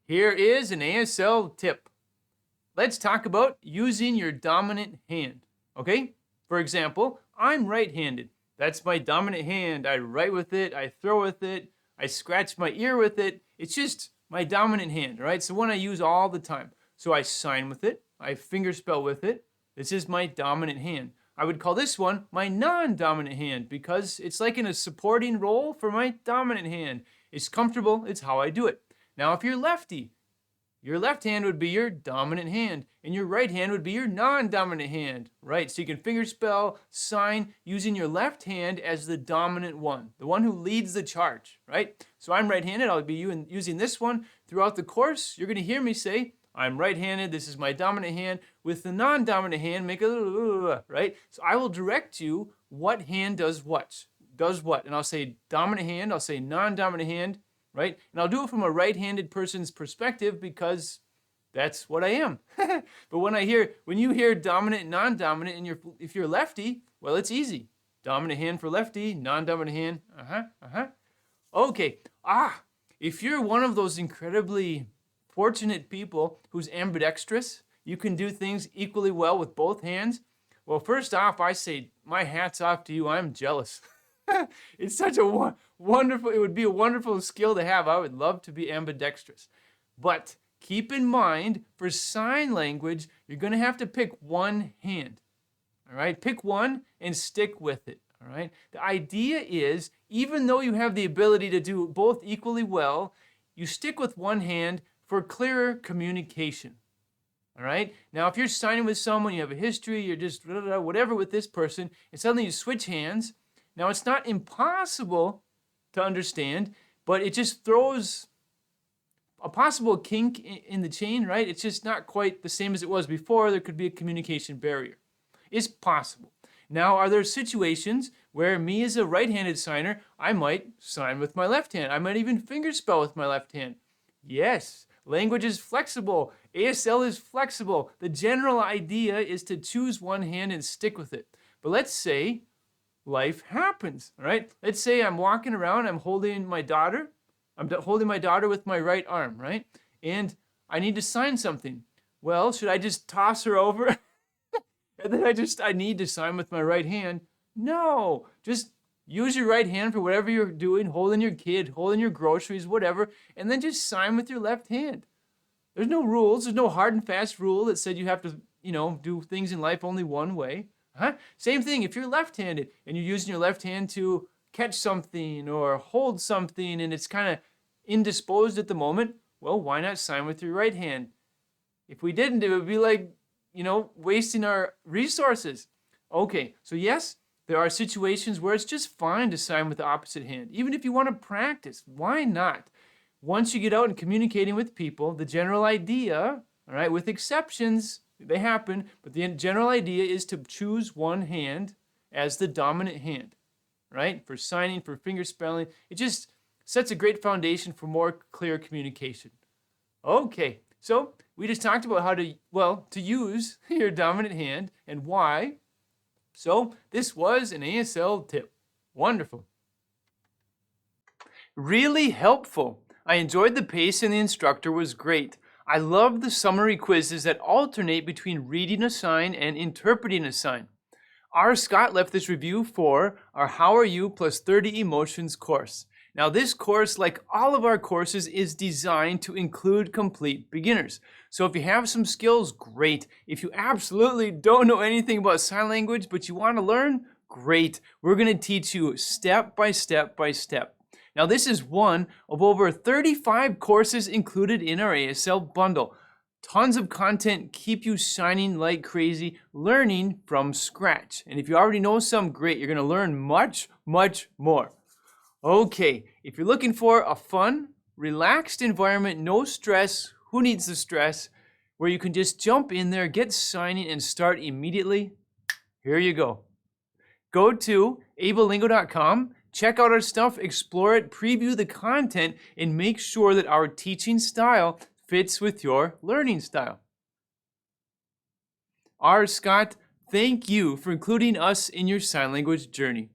Here is an ASL tip. Let's talk about using your dominant hand, okay? For example, I'm right-handed. That's my dominant hand. I write with it, I throw with it, I scratch my ear with it. It's just my dominant hand, right? So one I use all the time. So I sign with it, I fingerspell with it. This is my dominant hand. I would call this one my non-dominant hand because it's like in a supporting role for my dominant hand. It's comfortable, it's how I do it. Now, if you're lefty, your left hand would be your dominant hand, and your right hand would be your non-dominant hand, right? So you can fingerspell, sign, using your left hand as the dominant one, the one who leads the charge, right? So I'm right-handed, I'll be using this one throughout the course. You're gonna hear me say, I'm right-handed, this is my dominant hand. With the non-dominant hand, make a right? So I will direct you what hand does what. And I'll say dominant hand, I'll say non-dominant hand, right? And I'll do it from a right-handed person's perspective because that's what I am. But when you hear dominant and non-dominant, and if you're lefty, well, it's easy. Dominant hand for lefty, non-dominant hand, Okay, if you're one of those incredibly fortunate people who's ambidextrous, you can do things equally well with both hands. Well, first off, I say my hat's off to you. I'm jealous. It's such a wonderful, it would be a wonderful skill to have. I would love to be ambidextrous. But keep in mind, for sign language, you're going to have to pick one hand. All right? Pick one and stick with it. All right? The idea is, even though you have the ability to do both equally well, you stick with one hand for clearer communication. All right? Now, if you're signing with someone, you have a history, you're just whatever with this person, and suddenly you switch hands. Now, it's not impossible to understand, but it just throws a possible kink in the chain, right? It's just not quite the same as it was before. There could be a communication barrier. It's possible. Now, are there situations where me as a right-handed signer, I might sign with my left hand? I might even fingerspell with my left hand. Yes, language is flexible. ASL is flexible. The general idea is to choose one hand and stick with it. But let's say life happens, right? Let's say I'm walking around, I'm holding my daughter. I'm holding my daughter with my right arm, right? And I need to sign something. Well, should I just toss her over? And then I need to sign with my right hand? No, just use your right hand for whatever you're doing, holding your kid, holding your groceries, whatever, and then just sign with your left hand. There's no rules. There's no hard and fast rule that said you have to, do things in life only one way. Same thing if you're left-handed and you're using your left hand to catch something or hold something and it's kind of indisposed at the moment, well, why not sign with your right hand? If we didn't, it would be like, wasting our resources. Okay, so yes, there are situations where it's just fine to sign with the opposite hand. Even if you want to practice, why not? Once you get out and communicating with people, the general idea, all right, with exceptions, they happen, but the general idea is to choose one hand as the dominant hand, right? For signing, for fingerspelling. It just sets a great foundation for more clear communication. Okay, so we just talked about how to use your dominant hand and why. So this was an ASL tip. Wonderful. Really helpful. I enjoyed the pace and the instructor was great. I love the summary quizzes that alternate between reading a sign and interpreting a sign. R. Scott left this review for our How Are You plus 30 Emotions course. Now this course, like all of our courses, is designed to include complete beginners. So if you have some skills, great. If you absolutely don't know anything about sign language, but you want to learn, great. We're going to teach you step by step by step. Now this is one of over 35 courses included in our ASL bundle. Tons of content, keep you signing like crazy, learning from scratch. And if you already know some, great, you're going to learn much, much more. Okay, if you're looking for a fun, relaxed environment, no stress, who needs the stress, where you can just jump in there, get signing, and start immediately, here you go. Go to ablelingo.com. Check out our stuff, explore it, preview the content, and make sure that our teaching style fits with your learning style. R. Scott, thank you for including us in your sign language journey.